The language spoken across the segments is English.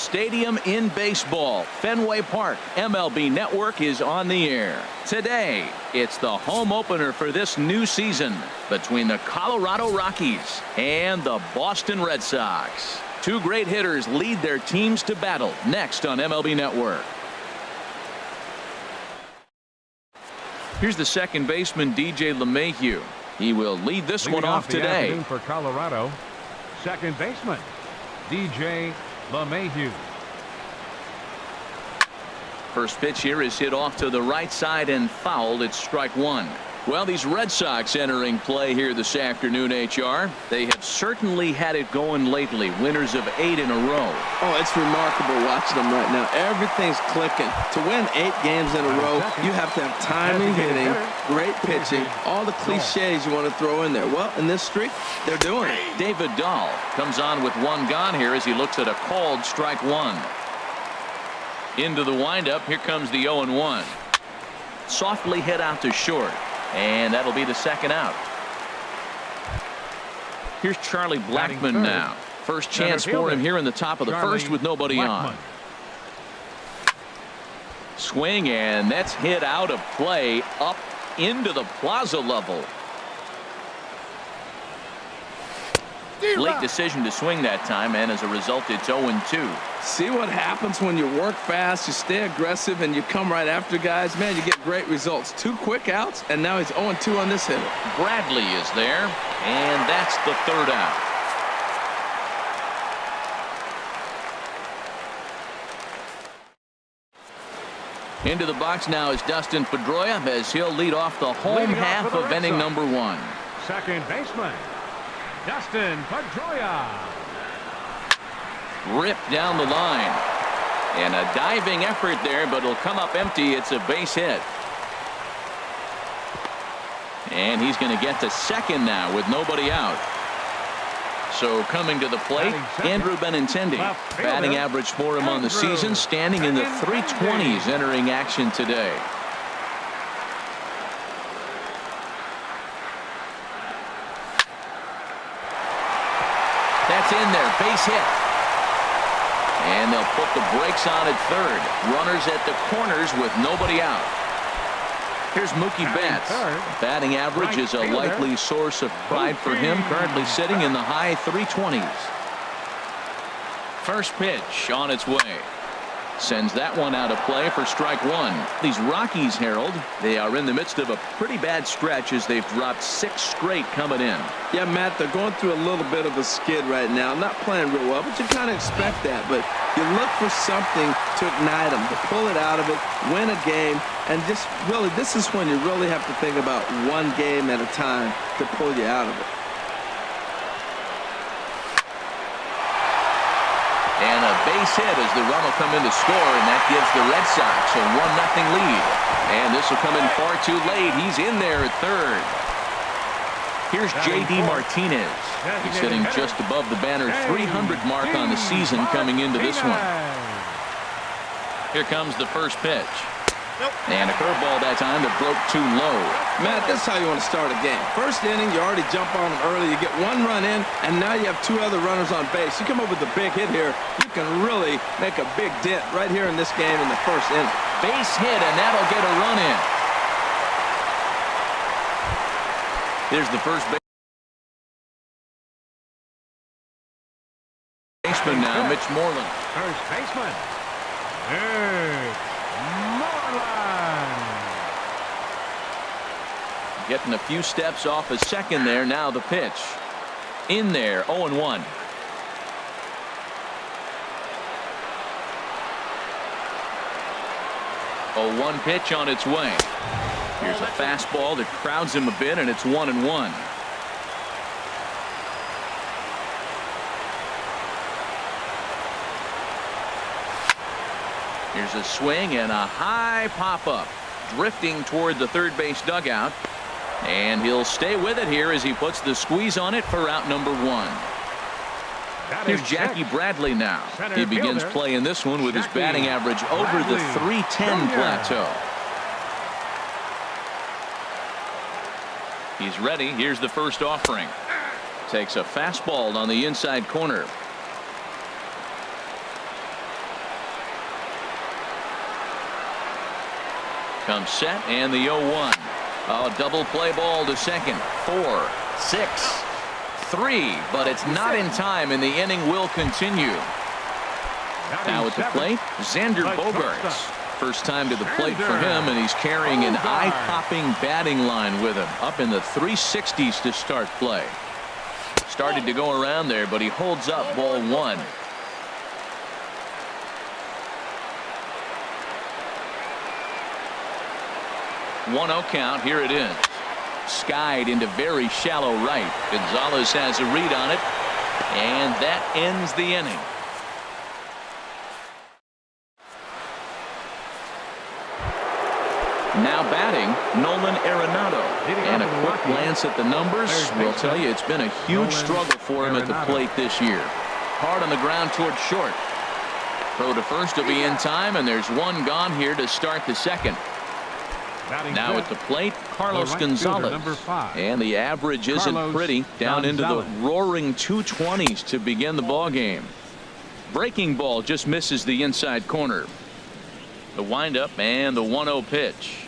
stadium in baseball, Fenway Park. MLB Network is on the air. Today, it's the home opener for this new season between the Colorado Rockies and the Boston Red Sox. Two great hitters lead their teams to battle next on MLB Network. Here's the second baseman, DJ LeMahieu. He will lead this one off today. For Colorado, second baseman, DJ LeMahieu. First pitch here is hit off to the right side and fouled. It's strike one. Well, these Red Sox entering play here this afternoon, HR. They have certainly had it going lately. Winners of 8 in a row. Oh, it's remarkable watching them right now. Everything's clicking. To win 8 games in a row, you have to have timing hitting, great pitching, all the cliches you want to throw in there. Well, in this streak, they're doing it. David Dahl comes on with one gone here as he looks at a called strike one. Into the windup. Here comes the 0-1. Softly hit out to short. And that'll be the second out. Here's Charlie Blackmon now. First chance for him here in the top of the first with nobody on. Swing, and that's hit out of play up into the plaza level. Late decision to swing that time, and as a result, it's 0-2. See what happens when you work fast, you stay aggressive, and you come right after guys. Man, you get great results. 2 quick outs, and now he's 0-2 on this hitter. Bradley is there, and that's the third out. Into the box now is Dustin Pedroia as he'll lead off the home half of inning number 1. Second baseman, Dustin Pedroia. Ripped down the line. And a diving effort there, but it'll come up empty. It's a base hit. And he's going to get to second now with nobody out. So coming to the plate, Andrew Benintendi. Batting average for him on the season, standing in the 320s entering action today. That's in there, base hit. And they'll put the brakes on at third. Runners at the corners with nobody out. Here's Mookie Betts. Batting average is a likely source of pride for him. Currently sitting in the high 320s. First pitch on its way. Sends that one out of play for strike one. These Rockies, Harold, they are in the midst of a pretty bad stretch as they've dropped 6 straight coming in. Yeah, Matt, they're going through a little bit of a skid right now. Not playing real well, but you kind of expect that. But you look for something to ignite them, to pull it out of it, win a game, and just really, this is when you really have to think about one game at a time to pull you out of it. And a base hit as the run will come in to score, and that gives the Red Sox a 1-0 lead. And this will come in far too late. He's in there at third. Here's J.D. Martinez. He's hitting just above the banner 300 mark on the season coming into this one. Here comes the first pitch. And a curveball that time that broke too low. Matt, this is how you want to start a game. First inning, you already jump on them early. You get 1 run in, and now you have 2 other runners on base. You come up with a big hit here, you can really make a big dent right here in this game in the first inning. Base hit, and that'll get a run in. There's the first baseman now, Mitch Moreland. First baseman, Moreland. Getting a few steps off a second there. Now the pitch. In there, 0-1. A 1 pitch on its way. Here's a fastball that crowds him a bit, and it's 1-1. Here's a swing and a high pop-up. Drifting toward the third base dugout. And he'll stay with it here as he puts the squeeze on it for out number 1. Here's Jackie Bradley now. He begins play in this one with his batting average over the 310 plateau. He's ready. Here's the first offering. Takes a fastball on the inside corner. Comes set and the 0-1. Oh, double play ball to second. 4, 6, 3, but it's not in time, and the inning will continue. Now at the plate, Xander Bogaerts. First time to the plate for him, and he's carrying an eye-popping batting line with him. Up in the 360s to start play. Started to go around there, but he holds up ball 1. One-0 count. Here it is. Skied into very shallow right. Gonzalez has a read on it, and that ends the inning. Now batting, Nolan Arenado. And a quick glance at the numbers will tell you it's been a huge struggle for him at the plate this year. Hard on the ground towards short. Throw to first will be in time, and there's one gone here to start the second. Now at the plate, Carlos Gonzalez. And the average isn't pretty. Down into the roaring 220s to begin the ball game. Breaking ball just misses the inside corner. The windup and the 1-0 pitch.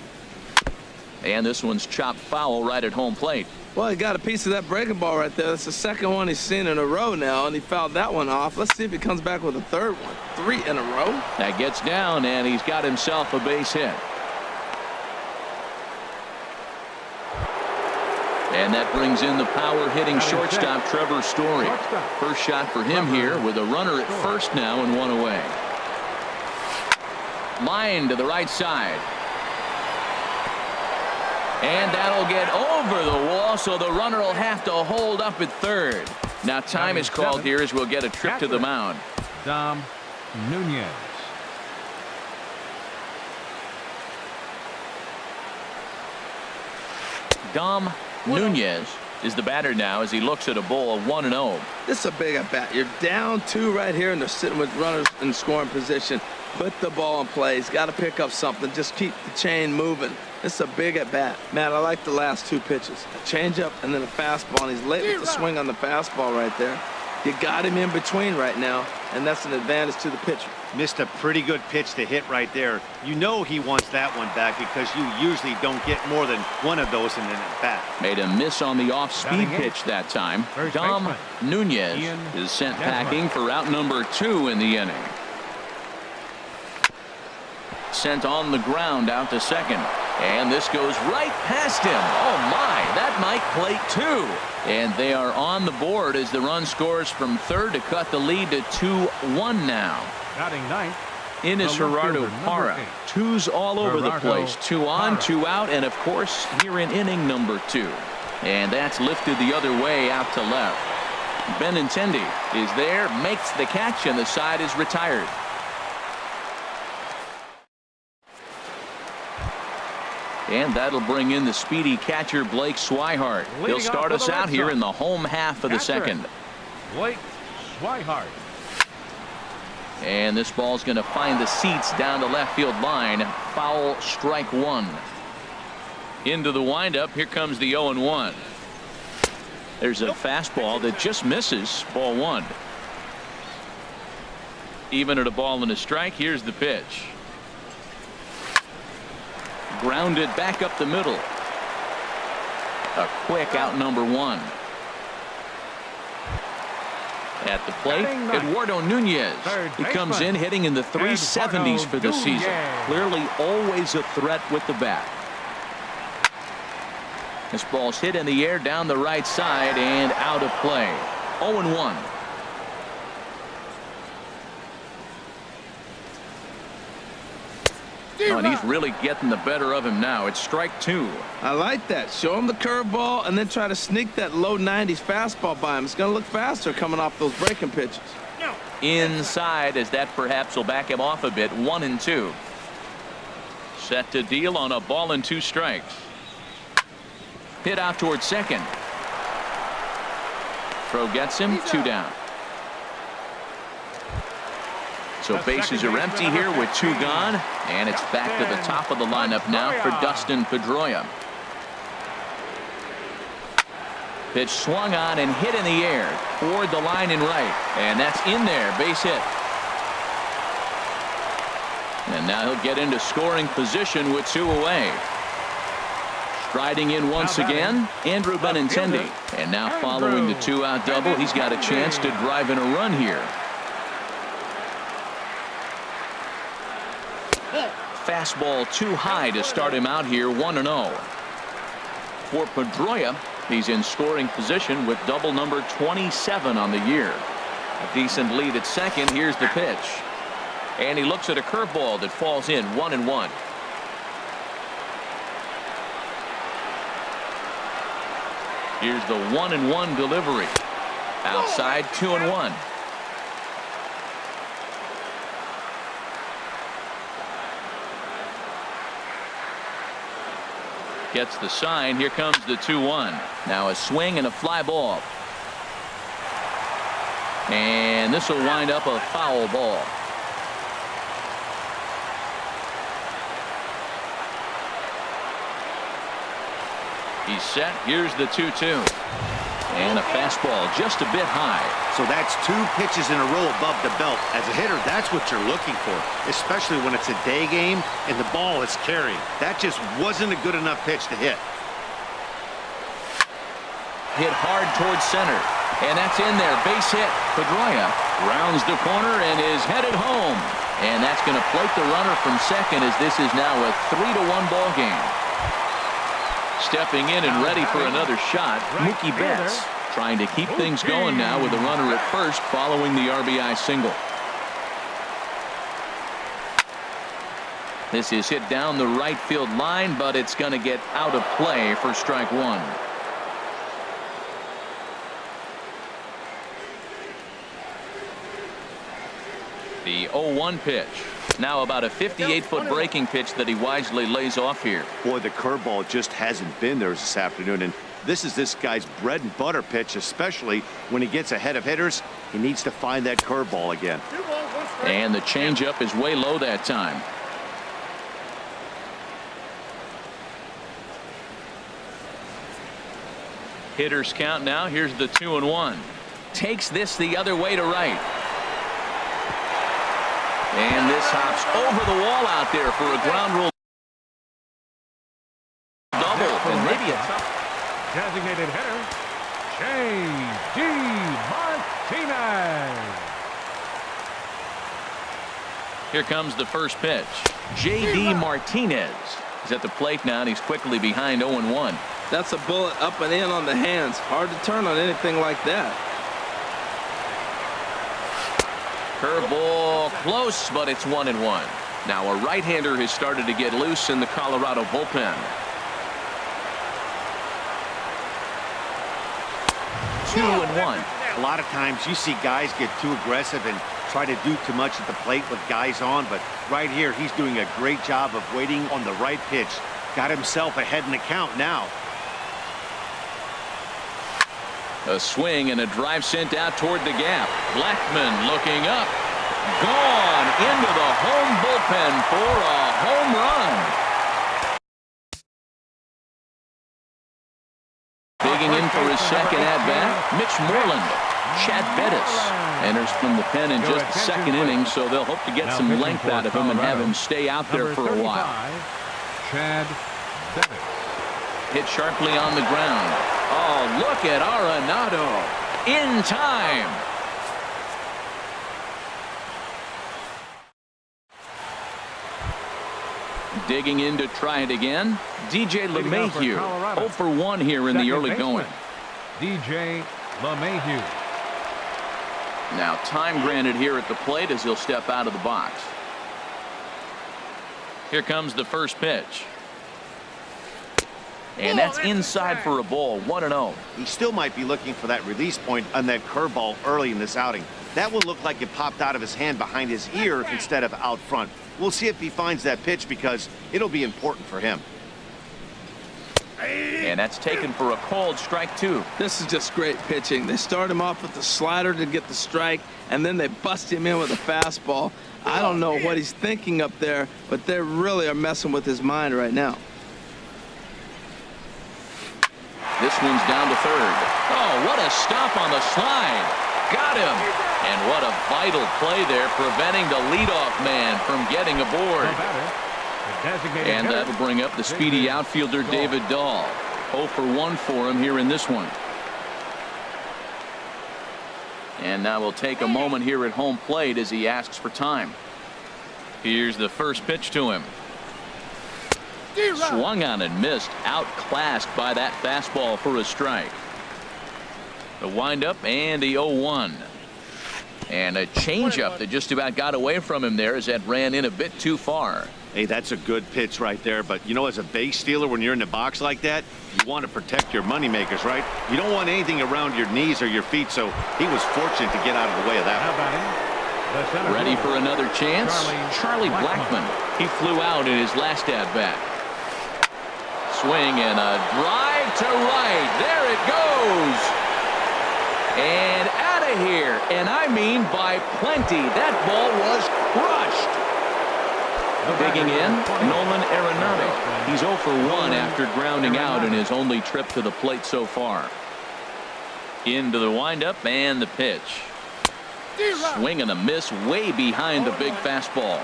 And this one's chopped foul right at home plate. Well, he got a piece of that breaking ball right there. That's the second one he's seen in a row now, and he fouled that one off. Let's see if he comes back with a third one. 3 in a row. That gets down, and he's got himself a base hit. And that brings in the power-hitting shortstop Trevor Story. First shot for him here with a runner at first now and one away. Line to the right side. And that'll get over the wall, so the runner will have to hold up at third. Now time is called here as we'll get a trip to the mound. Dom Nunez. Dom Nunez is the batter now as he looks at a ball of 1-0. This is a big at bat. You're down 2 right here, and they're sitting with runners in scoring position. Put the ball in play. He's got to pick up something. Just keep the chain moving. This is a big at bat. Matt, I like the last 2 pitches. A changeup and then a fastball. And he's late with the swing on the fastball right there. You got him in between right now, and that's an advantage to the pitcher. Missed a pretty good pitch to hit right there. You know he wants that one back because you usually don't get more than one of those in an at-bat. Made a miss on the off-speed pitch that time. Dom Nunez is sent packing for out number 2 in the inning. Sent on the ground out to second. And this goes right past him. Oh, my. That might plate 2. And they are on the board as the run scores from third to cut the lead to 2-1 now. Batting ninth. In is Gerardo Parra. 2s all over the place. 2 on, 2 out, and of course here in inning number 2. And that's lifted the other way out to left. Benintendi is there, makes the catch, and the side is retired. And that'll bring in the speedy catcher Blake Swihart. He'll start us out here in the home half of the second. Blake Swihart. And this ball's going to find the seats down the left field line. Foul, strike 1. Into the windup. Here comes the 0-1. There's a fastball that just misses. Ball 1. Even at a ball and a strike. Here's the pitch. Grounded back up the middle. A quick out number 1. At the plate, Eduardo Nunez. He comes in hitting in the 370s for the season. Clearly always a threat with the bat. This ball's hit in the air down the right side and out of play. 0-1. Oh, and he's really getting the better of him now. It's strike 2. I like that. Show him the curveball and then try to sneak that low 90s fastball by him. It's going to look faster coming off those breaking pitches. Inside, as that perhaps will back him off a bit. 1-2. Set to deal on a ball and 2 strikes. Hit out towards second. Throw gets him. 2 down. So bases are empty here with 2 gone, and it's back to the top of the lineup now for Dustin Pedroia. Pitch swung on and hit in the air toward the line and right, and that's in there. Base hit. And now he'll get into scoring position with 2 away. Striding in once again, Andrew Benintendi. And now following the 2-out double, he's got a chance to drive in a run here. Fastball too high to start him out here, 1-0. For Pedroia, he's in scoring position with double number 27 on the year. A decent lead at second. Here's the pitch. And he looks at a curveball that falls in, 1-1. Here's the 1-1 delivery. Outside, 2-1. Gets the sign. Here comes the 2-1. Now a swing and a fly ball. And this will wind up a foul ball. He's set. Here's the 2-2. And a fastball just a bit high. So that's 2 pitches in a row above the belt. As a hitter, that's what you're looking for, especially when it's a day game and the ball is carrying. That just wasn't a good enough pitch to hit. Hit hard towards center. And that's in there. Base hit. Pedroia rounds the corner and is headed home. And that's going to plate the runner from second, as this is now a 3-1 ball game. Stepping in and ready for another shot, Mookie Betts trying to keep things going now with a runner at first following the RBI single. This is hit down the right field line, but it's going to get out of play for strike 1. The 0-1 pitch. Now about a 58-foot breaking pitch that he wisely lays off here. Boy, the curveball just hasn't been there this afternoon, and this is this guy's bread and butter pitch, especially when he gets ahead of hitters. He needs to find that curveball again. And the changeup is way low that time. Hitters count now. Here's the 2-1. Takes this the other way to right. And this hops over the wall out there for a ground rule double. And maybe a tough Designated hitter, J.D. Martinez. Here comes the first pitch. J.D. Martinez is at the plate now, and he's quickly behind 0-1. That's a bullet up and in on the hands. Hard to turn on anything like that. Curveball close, but it's 1-1. Now a right-hander has started to get loose in the Colorado bullpen. 2-1. A lot of times you see guys get too aggressive and try to do too much at the plate with guys on, but right here he's doing a great job of waiting on the right pitch. Got himself ahead in the count now. A swing and a drive sent out toward the gap. Blackman looking up. Gone into the home bullpen for a home run. Digging in for his second at-bat, Mitch Moreland. Chad Bettis enters from the pen in just the second inning, so they'll hope to get some length out of him and have him stay out there for a while. Chad Bettis. Hit sharply on the ground. Oh, look at Arenado in time. Digging in to try it again. DJ LeMahieu 0 for 1 here in the early going. DJ LeMahieu. Now time granted here at the plate as he'll step out of the box. Here comes the first pitch. And that's inside for a ball. 1-0. He still might be looking for that release point on that curveball early in this outing. That will look like it popped out of his hand behind his ear instead of out front. We'll see if he finds that pitch because it'll be important for him. And that's taken for a called strike 2. This is just great pitching. They start him off with the slider to get the strike, and then they bust him in with a fastball. I don't know what he's thinking up there, but they really are messing with his mind right now. This one's down to third. Oh, what a stop on the slide. Got him. And what a vital play there, preventing the leadoff man from getting aboard. The batter, the designated And hitter, that'll bring up the speedy outfielder David Dahl. 0 for 1 for him here in this one. And now we'll take a moment here at home plate as he asks for time. Here's the first pitch to him. Swung on and missed, outclassed by that fastball for a strike. The windup and the 0-1. And a changeup that just about got away from him there as that ran in a bit too far. Hey, that's a good pitch right there. But, you know, as a base stealer, when you're in the box like that, you want to protect your moneymakers, right? You don't want anything around your knees or your feet, so he was fortunate to get out of the way of that. How about him? The center Ready fielder, for another chance? Charlie Blackmon. He flew out in his last at-bat. Swing and a drive to right. There it goes. And out of here. And I mean by plenty. That ball was crushed. Digging in, Nolan Arenado. He's 0 for 1 after grounding out in his only trip to the plate so far. Into the windup and the pitch. Swing and a miss way behind the big fastball.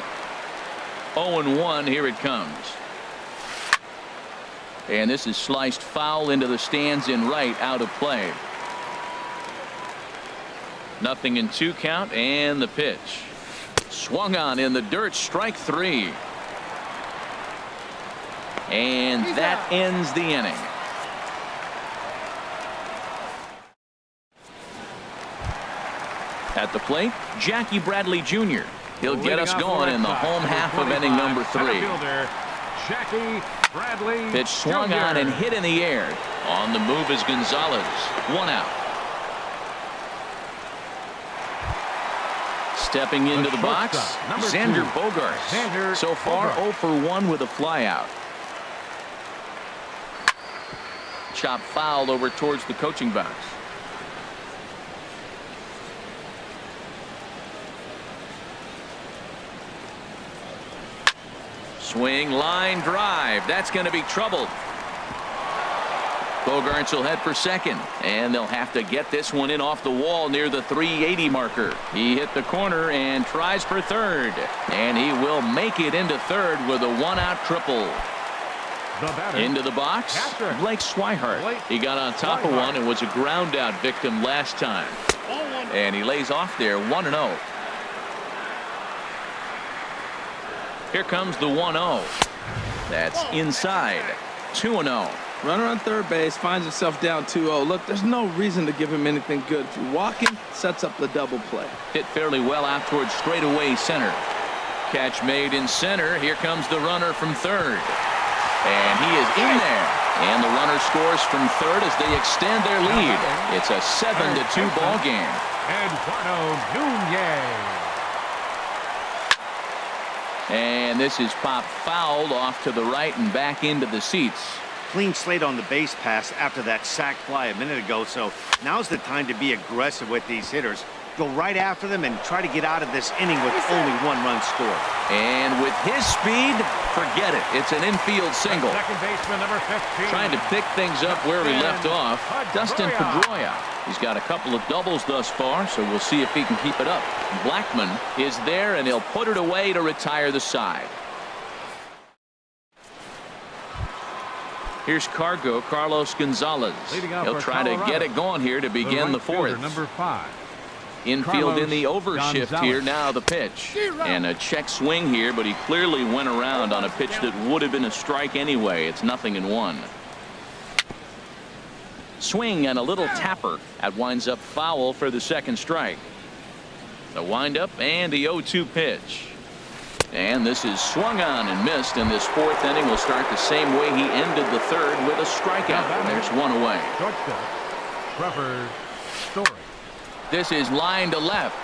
0-1, here it comes. And this is sliced foul into the stands in right, out of play. 0-2 count, and the pitch. Swung on in the dirt, strike 3. And that ends the inning. At the plate, Jackie Bradley Jr. He'll get us going in the home half of inning number 3. Jackie Bradley Pitch swung Jr. on and hit in the air. On the move is Gonzalez. 1 out. Stepping into the box, Xander Bogaerts. So far, 0 for 1 with a flyout. Chop foul over towards the coaching box. Swing, line drive. That's going to be trouble. Bogaerts will head for second, and they'll have to get this one in off the wall near the 380 marker. He hit the corner and tries for third, and he will make it into third with a 1-out triple. Into the box, Blake Swihart. He got on top of one and was a ground out victim last time. And he lays off there, 1-0. Here comes the 1-0. That's inside. 2-0. Runner on third base finds himself down 2-0. Look, there's no reason to give him anything good. If you walk him, sets up the double play. Hit fairly well out towards straightaway center. Catch made in center. Here comes the runner from third. And he is in there. And the runner scores from third as they extend their lead. It's a 7-2 ball game. Eduardo Nunez. And this is popped fouled off to the right and back into the seats. Clean slate on the base pass after that sac fly a minute ago, so now's the time to be aggressive with these hitters. Go right after them and try to get out of this inning with only 1 run scored. And with his speed, forget it. It's an infield single. Second baseman number 15. Trying to pick things up where he left off. Dustin Pedroia. He's got a couple of doubles thus far, so we'll see if he can keep it up. Blackmon is there, and he'll put it away to retire the side. Here's Carlos Gonzalez. He'll try to get it going here to begin the 4th. Number 5. Infield in the overshift here. Now the pitch. And a check swing here, but he clearly went around on a pitch that would have been a strike anyway. It's 0-1. Swing and a little tapper. That winds up foul for the second strike. The windup and the 0-2 pitch. And this is swung on and missed, and this 4th inning will start the same way he ended the 3rd with a strikeout. And there's 1 away. Trevor Story. This is line to left.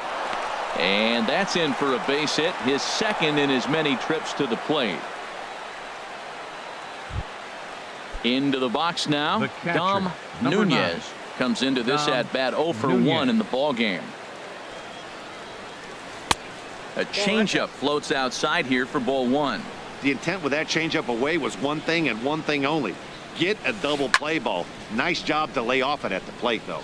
And that's in for a base hit, his 2nd in as many trips to the plate. Into the box now. Dom Nunez comes into this at bat 0 for 1 in the ball game. A changeup floats outside here for ball 1. The intent with that changeup away was one thing and one thing only. Get a double play ball. Nice job to lay off it at the plate, though.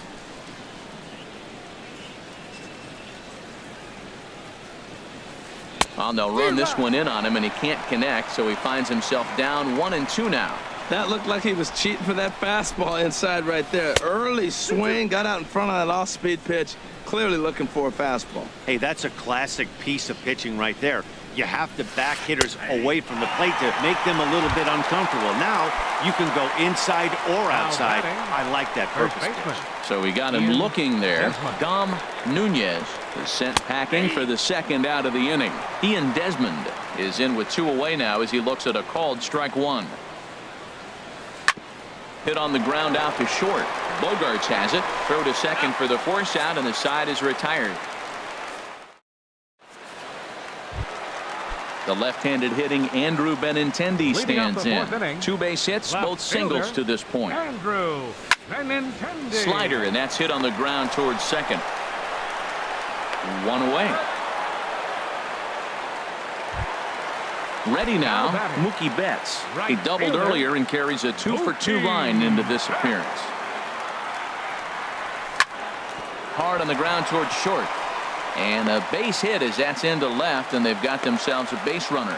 Well, they'll run this one in on him, and he can't connect, so he finds himself down 1-2 now. That looked like he was cheating for that fastball inside right there. Early swing, got out in front of that off-speed pitch, clearly looking for a fastball. Hey, that's a classic piece of pitching right there. You have to back hitters away from the plate to make them a little bit uncomfortable. Now you can go inside or outside. I like that purpose pitch. So we got him looking there. Dom Nunez is sent packing for the second out of the inning. Ian Desmond is in with 2 away now as he looks at a called strike 1. Hit on the ground out to short. Bogarts has it. Throw to second for the force out, and the side is retired. The left-handed hitting Andrew Benintendi stands in. 2 base hits, both singles to this point. Andrew Benintendi. Slider, and that's hit on the ground towards second. 1 away. Ready now, Mookie Betts. He doubled earlier and carries a 2-for-2 line into this appearance. Hard on the ground towards short. And a base hit as that's into left, and they've got themselves a base runner.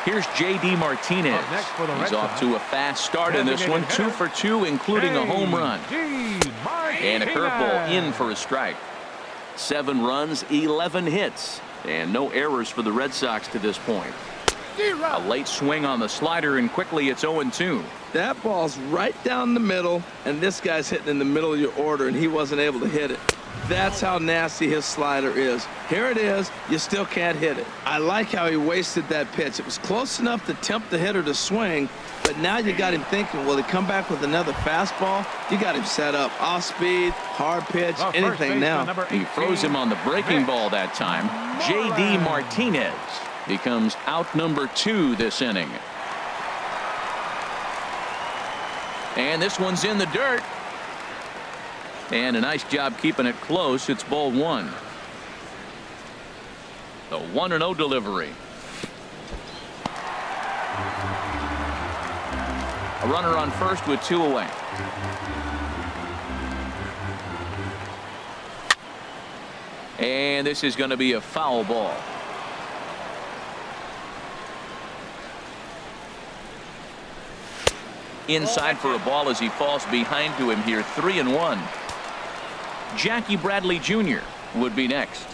Here's J.D. Martinez. He's off to a fast start in this one. 2 for 2, including a home run. And a curveball in for a strike. 7 runs, 11 hits, and no errors for the Red Sox to this point. A late swing on the slider, and quickly it's 0-2. That ball's right down the middle, and this guy's hitting in the middle of your order, and he wasn't able to hit it. That's how nasty his slider is. Here it is. You still can't hit it. I like how he wasted that pitch. It was close enough to tempt the hitter to swing, but now you got him thinking, will he come back with another fastball? You got him set up. Off speed, hard pitch, anything now. He froze him on the breaking ball that time. J.D. Martinez becomes out number 2 this inning. And this one's in the dirt. And a nice job keeping it close. It's ball 1. The 1-0 delivery. A runner on first with 2 away. And this is going to be a foul ball. Inside for a ball as he falls behind to him here. 3-1. Jackie Bradley Jr. would be next.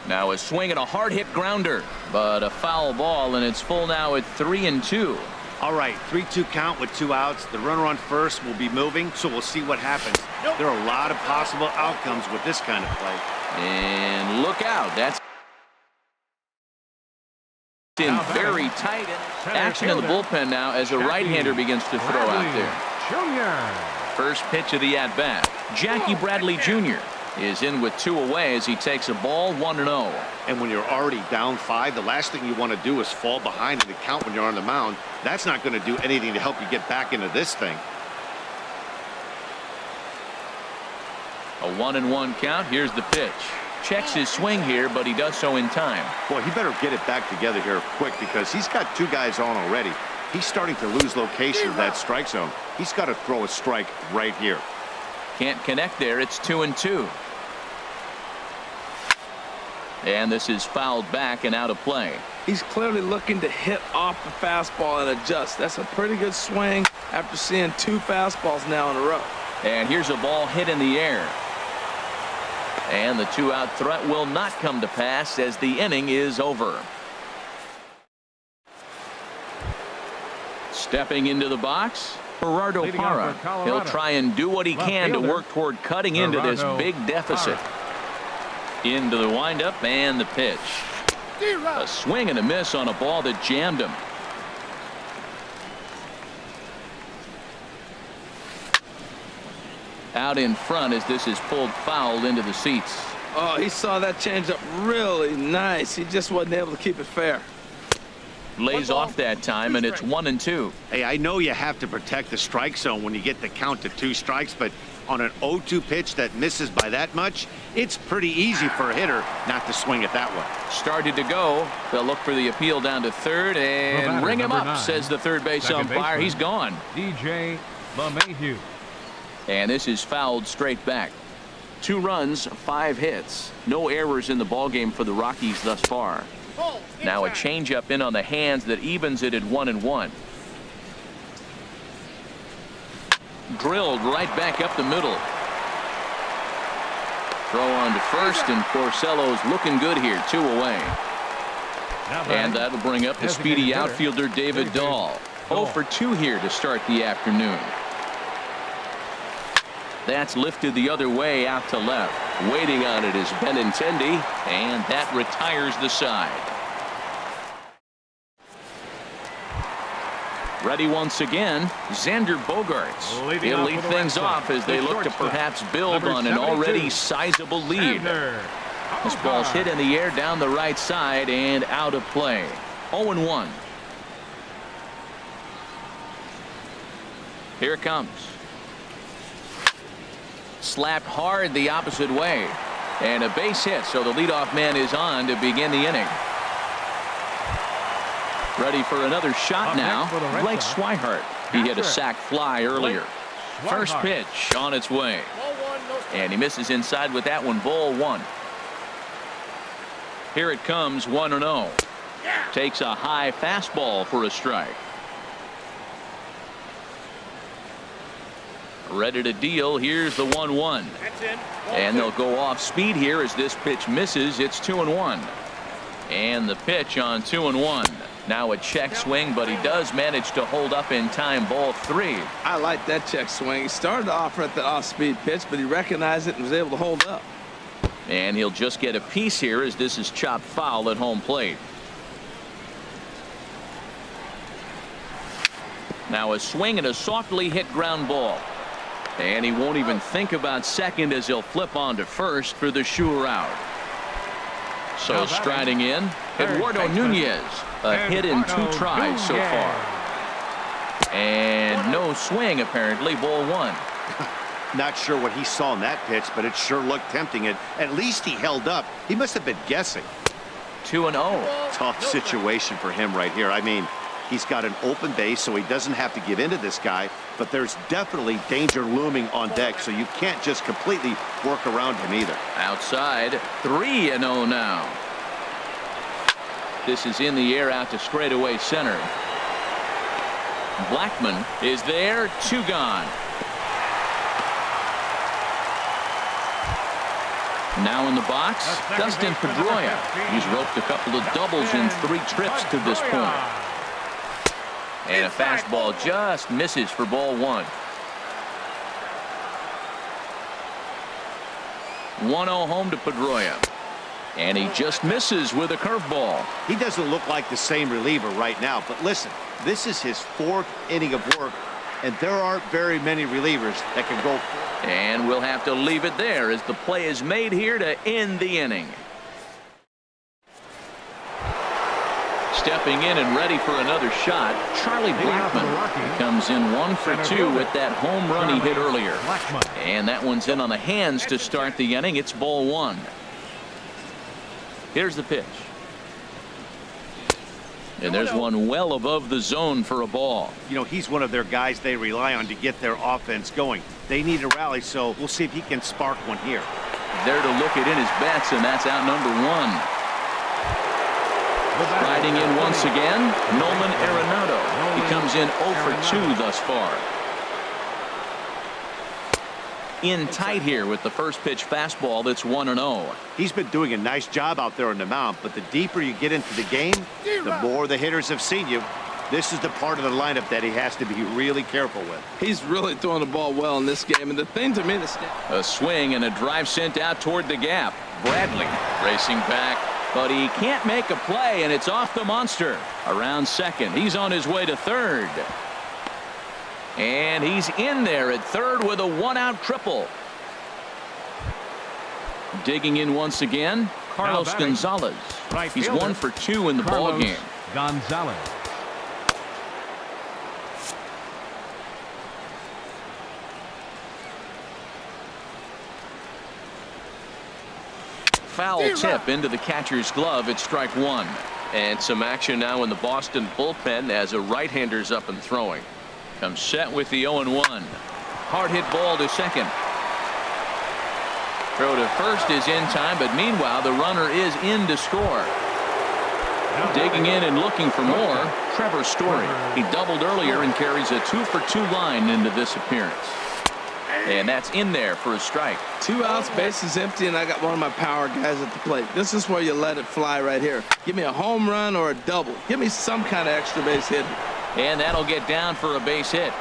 Now a swing and a hard hit grounder, but a foul ball, and it's full now at 3-2. All right, 3-2 count with 2 outs. The runner on first will be moving, so we'll see what happens. There are a lot of possible outcomes with this kind of play. And look out. That's in very tight. Action in the bullpen now as a right-hander begins to throw out there. First pitch of the at-bat. Jackie Bradley Jr. is in with 2 away as he takes a ball. 1-0. And when you're already down 5, the last thing you want to do is fall behind in the count when you're on the mound. That's not going to do anything to help you get back into this thing. A 1-1 count. Here's the pitch. Checks his swing here, but he does so in time. Boy, he better get it back together here quick because he's got 2 guys on already. He's starting to lose location of that strike zone. He's got to throw a strike right here. Can't connect there. It's 2-2. And this is fouled back and out of play. He's clearly looking to hit off the fastball and adjust. That's a pretty good swing after seeing 2 fastballs now in a row. And here's a ball hit in the air. And the 2-out threat will not come to pass as the inning is over. Stepping into the box, Gerardo Parra. He'll try and do what he can to work toward cutting into this big deficit. Into the windup and the pitch. A swing and a miss on a ball that jammed him. Out in front as this is pulled foul into the seats. Oh, he saw that changeup really nice. He just wasn't able to keep it fair. Lays off that time, and it's 1-2. Hey, I know you have to protect the strike zone when you get the count to 2 strikes, but on an 0-2 pitch that misses by that much, it's pretty easy for a hitter not to swing it that way. Started to go. They'll look for the appeal down to third and ring him up, 9, says the third base umpire. He's gone. DJ LeMahieu. And this is fouled straight back. 2 runs, 5 hits. No errors in the ballgame for the Rockies thus far. Now a changeup in on the hands that evens it at 1-1. Drilled right back up the middle. Throw on to first, and Porcello's looking good here. 2 away. And that'll bring up the speedy outfielder David Dahl. 0 for 2 here to start the afternoon. That's lifted the other way out to left. Waiting on it is Benintendi, and that retires the side. Ready once again, Xander Bogaerts. He'll lead things off as they look to perhaps build on an already sizable lead. This ball's hit in the air down the right side and out of play. 0-1. Here it comes. Slapped hard the opposite way. And a base hit, so the leadoff man is on to begin the inning. Ready for another shot now. Blake Swihart. He hit a sac fly earlier. First pitch on its way. And he misses inside with that one. Ball 1. Here it comes. 1-0. Takes a high fastball for a strike. Ready to deal. Here's the 1-1. And they'll go off speed here as this pitch misses. It's 2-1. And the pitch on 2-1. Now a check swing, but he does manage to hold up in time. Ball 3. I like that check swing. He started off at the off-speed pitch, but he recognized it and was able to hold up. And he'll just get a piece here as this is chopped foul at home plate. Now a swing and a softly hit ground ball. And he won't even think about second as he'll flip on to first for the sure out. So striding in, Eduardo Nunez. A hit in 2 tries so far. And no swing apparently. Ball 1. Not sure what he saw in that pitch, but it sure looked tempting. At least he held up. He must have been guessing. 2-0. Tough situation for him right here. I mean, he's got an open base, so he doesn't have to give in to this guy, but there's definitely danger looming on deck, so you can't just completely work around him either. Outside, 3-0 now. This is in the air out to straightaway center. Blackman is there. 2 gone. Now in the box, Dustin Pedroia. He's roped a couple of doubles in 3 trips to this point. And a fastball just misses for ball 1. 1-0 home to Pedroia. And he just misses with a curveball. He doesn't look like the same reliever right now, but listen, this is his 4th inning of work, and there aren't very many relievers that can go. And we'll have to leave it there as the play is made here to end the inning. Stepping in and ready for another shot, Charlie Blackmon comes in 1 for 2 with that home run he hit earlier. And that one's in on the hands to start the inning. It's ball 1. Here's the pitch. And there's one well above the zone for a ball. You know, he's one of their guys they rely on to get their offense going. They need a rally, so we'll see if he can spark one here. There to look it in his bets, and that's out number 1. Riding in once again, Nolan Arenado. He comes in 0 for 2 thus far. In tight here with the first pitch fastball. That's 1-0. He's been doing a nice job out there on the mound, but the deeper you get into the game, the more the hitters have seen you. This is the part of the lineup that he has to be really careful with. He's really throwing the ball well in this game, and the thing to me, a swing and a drive sent out toward the gap. Bradley racing back, but he can't make a play, and it's off the monster. Around second, he's on his way to third. And he's in there at third with a 1-out triple. Digging in once again, Carlos Gonzalez. He's 1 for 2 in the ball game. Gonzalez. Foul tip into the catcher's glove. It's strike 1. And some action now in the Boston bullpen as a right-hander's up and throwing. Comes set with the 0-1. Hard hit ball to second. Throw to first is in time, but meanwhile, the runner is in to score. Digging in and looking for more, Trevor Story. He doubled earlier and carries a 2-for-2 line into this appearance. And that's in there for a strike. 2 outs, bases empty, and I got one of my power guys at the plate. This is where you let it fly right here. Give me a home run or a double. Give me some kind of extra base hit. And that'll get down for a base hit.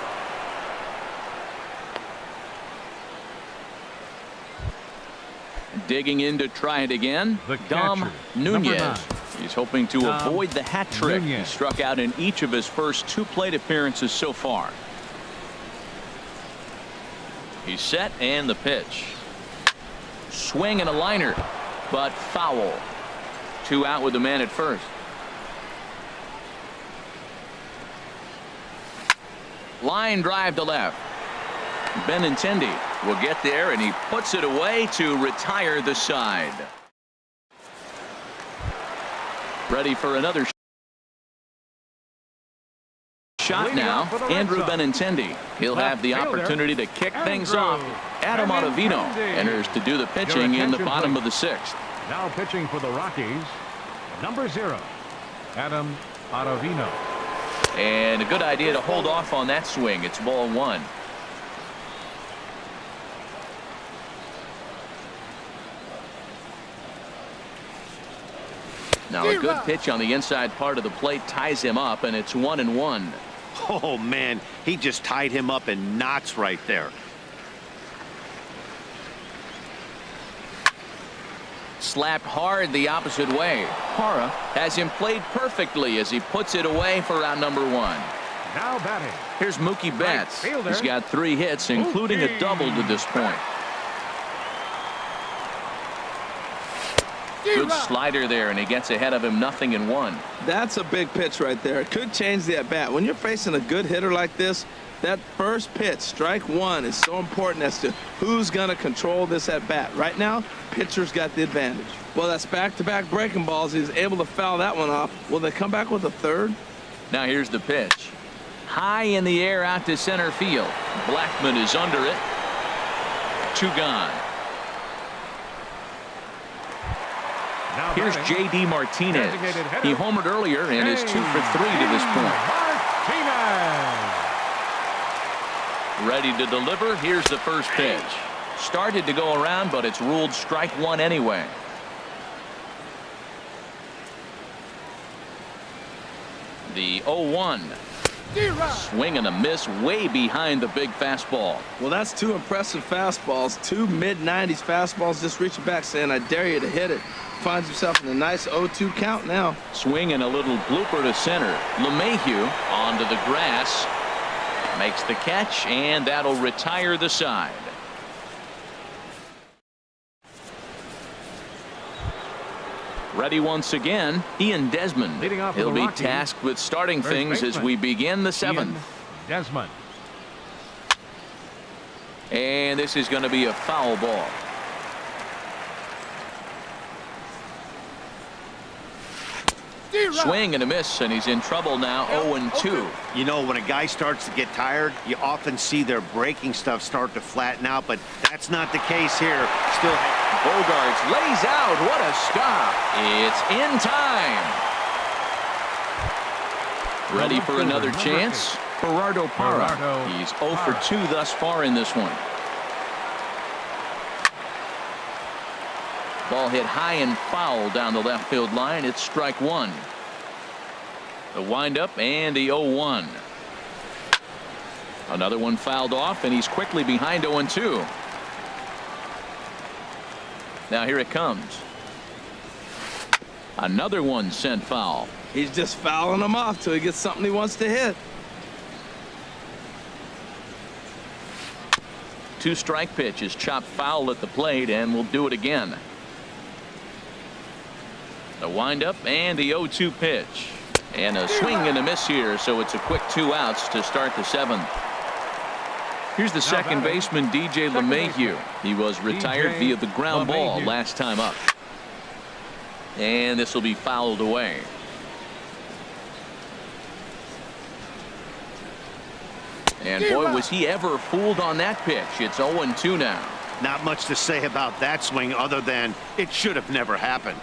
Digging in to try it again, Dom Nunez. He's hoping to avoid the hat trick. He struck out in each of his first 2 plate appearances so far. He's set, and the pitch. Swing and a liner, but foul. 2 out with the man at first. Line drive to left. Benintendi will get there, and he puts it away to retire the side. Ready for another shot now. Andrew Benintendi. He'll have the opportunity to kick things off. Adam Ottavino enters to do the pitching in the bottom of the 6th. Now pitching for the Rockies, number 0, Adam Ottavino. And a good idea to hold off on that swing. It's ball 1. Now a good pitch on the inside part of the plate ties him up, and it's 1-1. Oh, man, he just tied him up in knots right there. Slapped hard the opposite way. Hara has him played perfectly as he puts it away for out number 1. Now batting. Here's Mookie Betts. Right, He's got 3 hits, including a double to this point. Good slider there, and he gets ahead of him, 0-1. That's a big pitch right there. It could change the at-bat. When you're facing a good hitter like this, that first pitch, strike 1, is so important as to who's going to control this at-bat. Right now, pitcher's got the advantage. Well, that's back-to-back breaking balls. He's able to foul that one off. Will they come back with a third? Now here's the pitch. High in the air out to center field. Blackman is under it. 2 gone. Now Here's batting. J.D. Martinez. He homered earlier and is 2 for 3 to this point. Martinez. Ready to deliver. Here's the first pitch. Started to go around, but it's ruled strike 1 anyway. The 0-1. Swing and a miss way behind the big fastball. Well, that's 2 impressive fastballs. 2 mid-90s fastballs just reaching back saying, I dare you to hit it. Finds himself in a nice 0-2 count now. Swing and a little blooper to center. LeMahieu onto the grass. Makes the catch, and that'll retire the side. Ready once again, Ian Desmond. Leading off for He'll the be Rockies, tasked with starting first things as baseman, we begin the 7th. Ian Desmond. And this is going to be a foul ball. Swing and a miss, and he's in trouble now. 0-2. You know, when a guy starts to get tired, you often see their breaking stuff start to flatten out, but that's not the case here. Still, Bogarts lays out. What a stop. It's in time. Ready for another chance? Gerardo Parra. He's 0 for 2 thus far in this one. Ball hit high and foul down the left field line. It's strike 1. The windup and the 0-1. Another one fouled off, and he's quickly behind 0-2. Now here it comes. Another one sent foul. He's just fouling them off till he gets something he wants to hit. 2-strike pitch is chopped foul at the plate, and we'll do it again. The windup and the 0-2 pitch. And a swing and a miss here, so it's a quick 2 outs to start the 7th. Here's the second baseman, DJ LeMahieu. He was retired via the ground ball last time up. And this will be fouled away. And boy, was he ever fooled on that pitch. It's 0-2 now. Not much to say about that swing other than it should have never happened.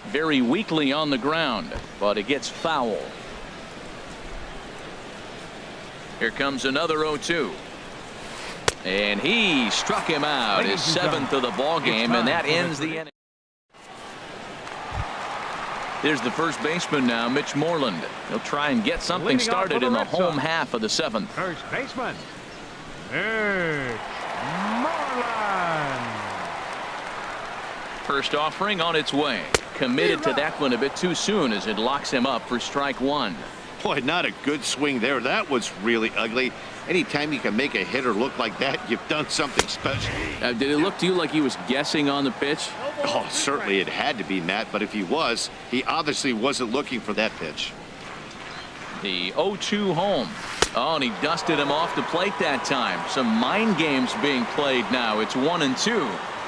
Very weakly on the ground, but it gets foul. Here comes another 0-2. And he struck him out, his 7th of the ball game, and that ends the inning. There's the first baseman now, Mitch Moreland. He'll try and get something started in the home half of the 7th. First baseman, Mitch Moreland. First offering on its way. Committed to that one a bit too soon as it locks him up for strike 1. Boy, not a good swing there. That was really ugly. Anytime you can make a hitter look like that, you've done something special. Did it look to you like he was guessing on the pitch? Oh, certainly it had to be, Matt, but if he was, he obviously wasn't looking for that pitch. The 0-2 home. Oh, and he dusted him off the plate that time. Some mind games being played now. It's 1-2.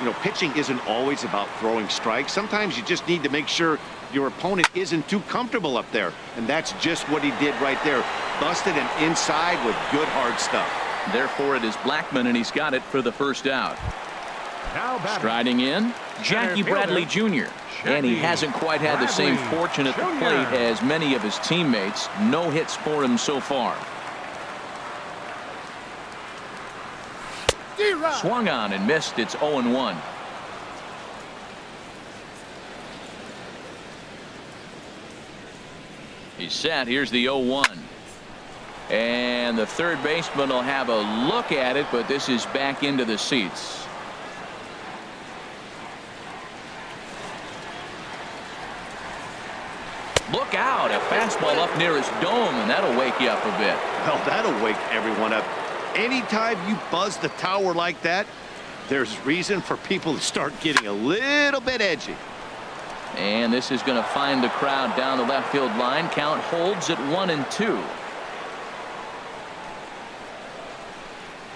You know, pitching isn't always about throwing strikes. Sometimes you just need to make sure your opponent isn't too comfortable up there. And that's just what he did right there. Busted him inside with good hard stuff. Therefore, it is Blackman, and he's got it for the first out. Now batting, Striding in, Jackie Bradley Jr. And he hasn't quite had the same fortune at the plate as many of his teammates. No hits for him so far. Swung on and missed. It's 0-1. He's set. Here's the 0-1. And the third baseman will have a look at it, but this is back into the seats. Look out. A fastball up near his dome, and that'll wake you up a bit. Well, that'll wake everyone up. Anytime you buzz the tower like that, there's reason for people to start getting a little bit edgy. And this is going to find the crowd down the left field line. Count holds at 1-2.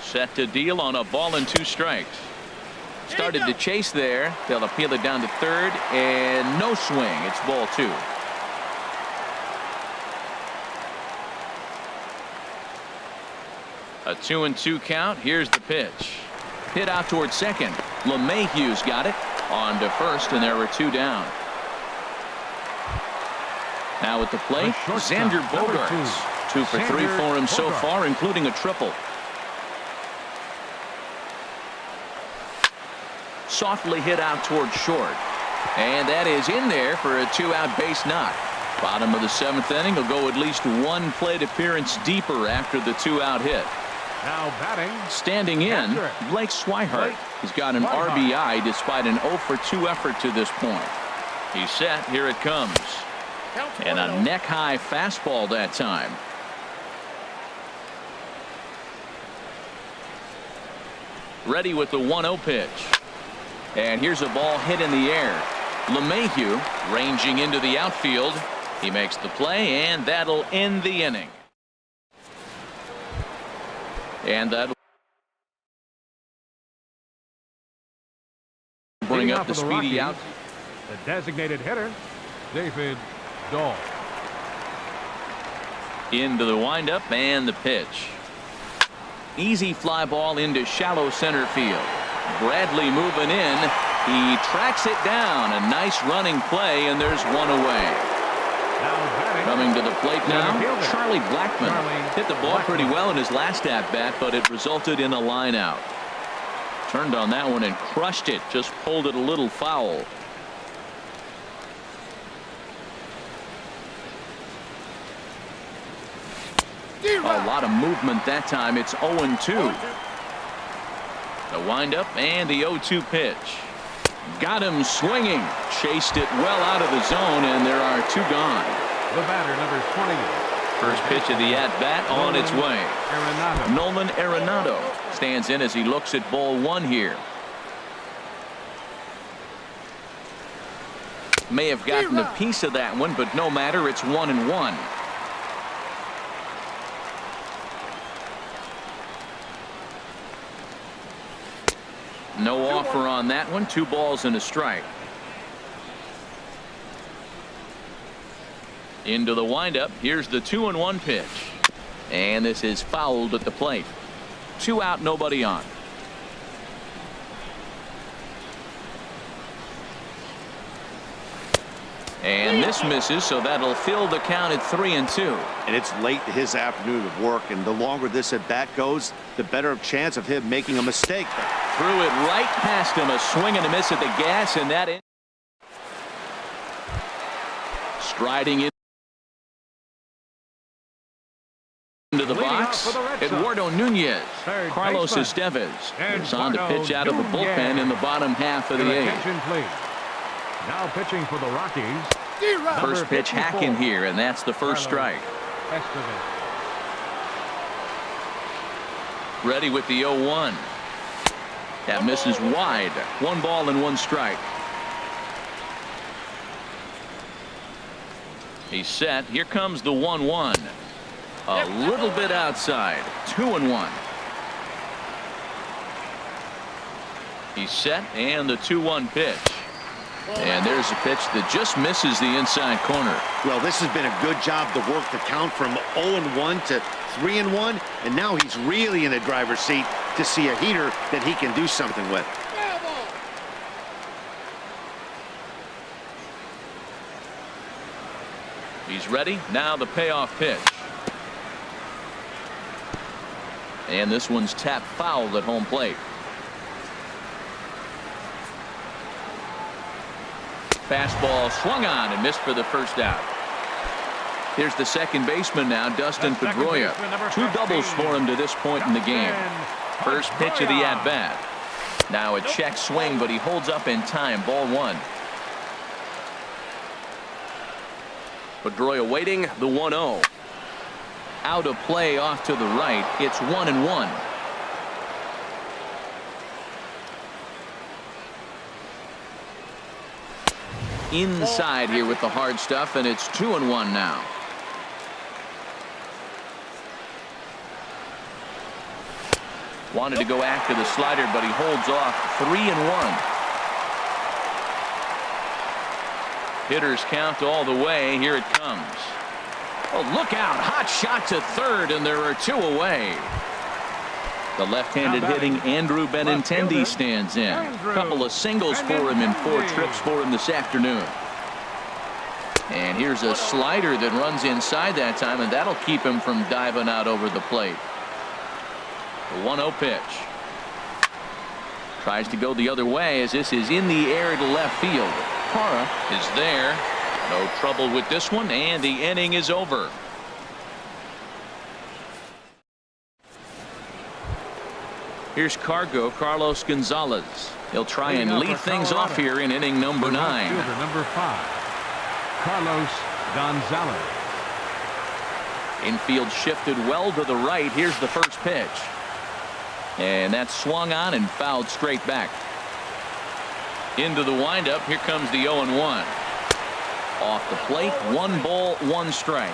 Set to deal on a ball and 2 strikes. Started to chase there. They'll appeal it down to third, and no swing. It's ball 2. A 2-2 count. Here's the pitch. Hit out towards second. LeMahieu's got it. On to first, and there were 2 down. Now at the plate, Xander Bogaerts. 2 for 3 for him so far, including a triple. Softly hit out towards short. And that is in there for a 2-out base knock. Bottom of the 7th inning will go at least 1 plate appearance deeper after the 2-out hit. Now batting, standing in, Blake Swihart. He's got an RBI despite an 0 for 2 effort to this point. He's set. Here it comes. And a neck-high fastball that time. Ready with the 1-0 pitch. And here's a ball hit in the air. LeMahieu ranging into the outfield. He makes the play, and that'll end the inning. And that'll bring up the speedy out. The designated hitter, David Dahl. Into the windup and the pitch. Easy fly ball into shallow center field. Bradley moving in. He tracks it down. A nice running play, and there's 1 away. Coming to the plate now, Charlie Blackman. Hit the ball pretty well in his last at-bat, but it resulted in a line out. Turned on that one and crushed it. Just pulled it a little foul. A lot of movement that time. It's 0-2. The windup and the 0-2 pitch. Got him swinging. Chased it well out of the zone, and there are 2 gone. The batter, number 20. First pitch of the at-bat on its way. Arenado. Nolan Arenado stands in as he looks at ball 1 here. May have gotten a piece of that one, but no matter. It's 1-1. No offer on that one. 2 balls and a strike. Into the windup. Here's the 2-1 pitch. And this is fouled at the plate. 2 out, nobody on. And this misses, so that'll fill the count at 3-2. And it's late in his afternoon of work, and the longer this at bat goes, the better chance of him making a mistake. Threw it right past him, a swing and a miss at the gas, and that striding into the box, Eduardo Nunez. Carlos Estevez is on to pitch out of the bullpen in the bottom half of the eighth. Now pitching for the Rockies. First pitch hacking here, and that's the first strike. Ready with the 0-1. That misses wide. 1 ball and 1 strike. He's set. Here comes the 1-1. A little bit outside. 2-1. He's set, and the 2-1 pitch. And there's a pitch that just misses the inside corner. Well, this has been a good job to work the count from 0-1 to 3-1, and now he's really in the driver's seat to see a heater that he can do something with. He's ready. Now the payoff pitch. And this one's tapped foul at home plate. Fastball swung on and missed for the first out. Here's the second baseman now, Dustin Pedroia. 2 doubles for him to this point in the game. First pitch of the at-bat. Now a check swing, but he holds up in time. Ball 1. Pedroia waiting, the 1-0. Out of play off to the right. It's 1-1. Inside here with the hard stuff, and it's 2-1 now. Wanted to go after the slider, but he holds off. 3-1. Hitters count all the way. Here it comes. Oh, look out. Hot shot to third, and there are 2 away. The left-handed hitting Andrew Benintendi stands in. A couple of singles for him and 4 trips for him this afternoon. And here's a slider that runs inside that time, and that'll keep him from diving out over the plate. The 1-0 pitch. Tries to go the other way as this is in the air to left field. Parra is there. No trouble with this one, and the inning is over. Here's Carlos Gonzalez. He'll try and lead things off here in inning number 9. Number 5, Carlos Gonzalez. Infield shifted well to the right. Here's the first pitch. And that's swung on and fouled straight back. Into the windup. Here comes the 0-1. Off the plate. 1 ball, 1 strike.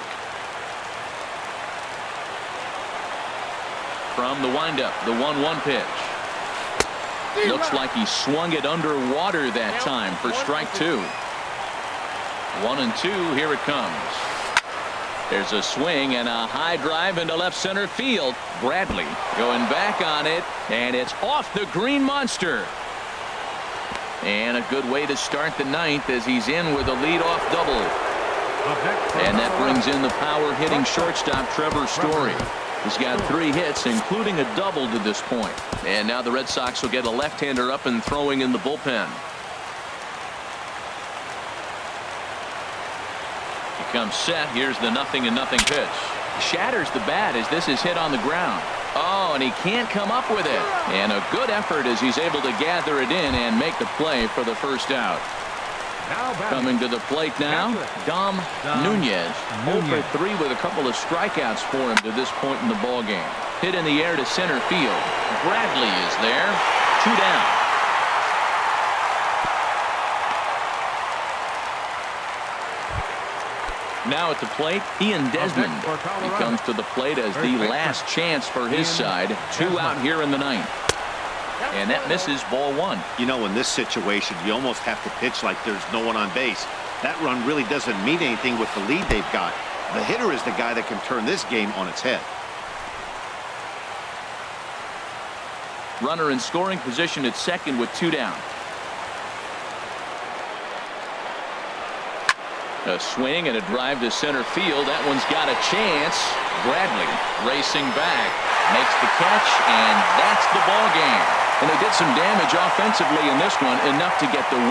From the windup, the 1-1 pitch. Looks like he swung it underwater that time for strike 2. 1-2. Here it comes. There's a swing and a high drive into left center field. Bradley going back on it, and it's off the green monster. And a good way to start the 9th as he's in with a leadoff double. And that brings in the power hitting shortstop Trevor Story. He's got 3 hits, including a double to this point. And now the Red Sox will get a left-hander up and throwing in the bullpen. He comes set. Here's the 0-0 pitch. Shatters the bat as this is hit on the ground. Oh, and he can't come up with it. And a good effort as he's able to gather it in and make the play for the first out. Coming to the plate now, Dom Nunez. 0-for-3 with a couple of strikeouts for him to this point in the ballgame. Hit in the air to center field. Bradley is there. 2 down. Now at the plate, Ian Desmond. He comes to the plate as the last chance for his side. 2 out here in the 9th. And that misses ball 1. You know, in this situation, you almost have to pitch like there's no one on base. That run really doesn't mean anything with the lead they've got. The hitter is the guy that can turn this game on its head. Runner in scoring position at second with 2 down. A swing and a drive to center field. That one's got a chance. Bradley racing back, makes the catch, and that's the ball game. And they did some damage offensively in this one, enough to get the win.